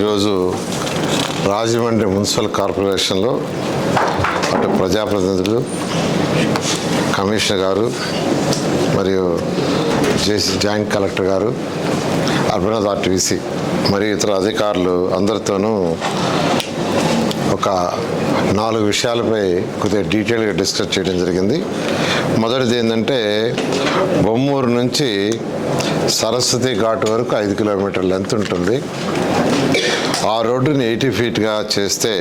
ఈరోజు రాజమండ్రి మున్సిపల్ కార్పొరేషన్లో అటు ప్రజాప్రతినిధులు, కమిషనర్ గారు మరియు జాయింట్ కలెక్టర్ గారు, అర్బన్ ఆర్టీసీ మరియు ఇతర అధికారులు అందరితోనూ ఒక 4 విషయాలపై కొద్దిగా డీటెయిల్గా డిస్కస్ చేయడం జరిగింది. మొదటిది ఏంటంటే, బొమ్మూరు నుంచి సరస్వతి ఘాట్ వరకు 5 కిలోమీటర్ల లెంత్ ఉంటుంది. ఆ రోడ్డుని 80 ఫీట్గా చేస్తే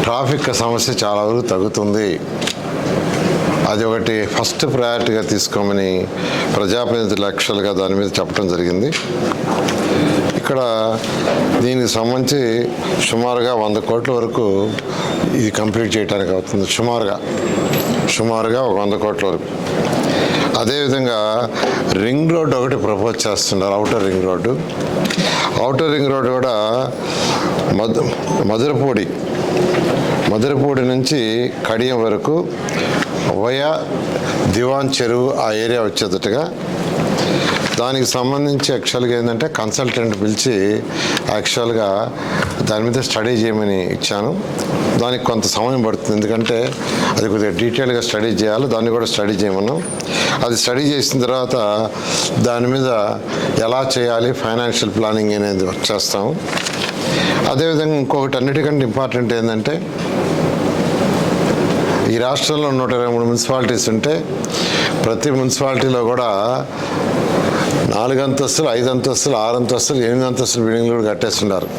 ట్రాఫిక్ సమస్య చాలా వరకు తగ్గుతుంది. అది ఒకటి ఫస్ట్ ప్రయారిటీగా తీసుకోమని ప్రజాప్రతినిధులు యాక్చువల్గా దాని మీద చెప్పడం జరిగింది. ఇక్కడ దీనికి సంబంధించి సుమారుగా 100 కోట్ల వరకు ఇది కంప్లీట్ చేయడానికి అవుతుంది. సుమారుగా 100 కోట్ల వరకు. అదేవిధంగా రింగ్ రోడ్ ఒకటి ప్రపోజ్ చేస్తున్నారు, outer ring road. Outer ring road కూడా మధురపూడి నుంచి కడియం వరకు వయా దివాన్ చెరువు ఆ ఏరియా వచ్చేటట్టుగా దానికి సంబంధించి యాక్చువల్గా ఏంటంటే కన్సల్టెంట్ పిలిచి యాక్చువల్గా దాని మీద స్టడీ చేయమని ఇచ్చాను. దానికి కొంత సమయం పడుతుంది, ఎందుకంటే అది కొద్దిగా డీటెయిల్గా స్టడీ చేయాలి. దాన్ని కూడా స్టడీ చేయమన్నాం. అది స్టడీ చేసిన తర్వాత దాని మీద ఎలా చేయాలి, ఫైనాన్షియల్ ప్లానింగ్ అనేది చేస్తాము. అదేవిధంగా ఇంకొకటి అన్నిటికంటే ఇంపార్టెంట్ ఏంటంటే, ఈ రాష్ట్రంలో 123 మున్సిపాలిటీస్ ఉంటే ప్రతి మున్సిపాలిటీలో కూడా 4 అంతస్తులు, 5 అంతస్తులు, 6 అంతస్తులు, 8 అంతస్తులు బిల్డింగ్లు కూడా కట్టేస్తున్నారు.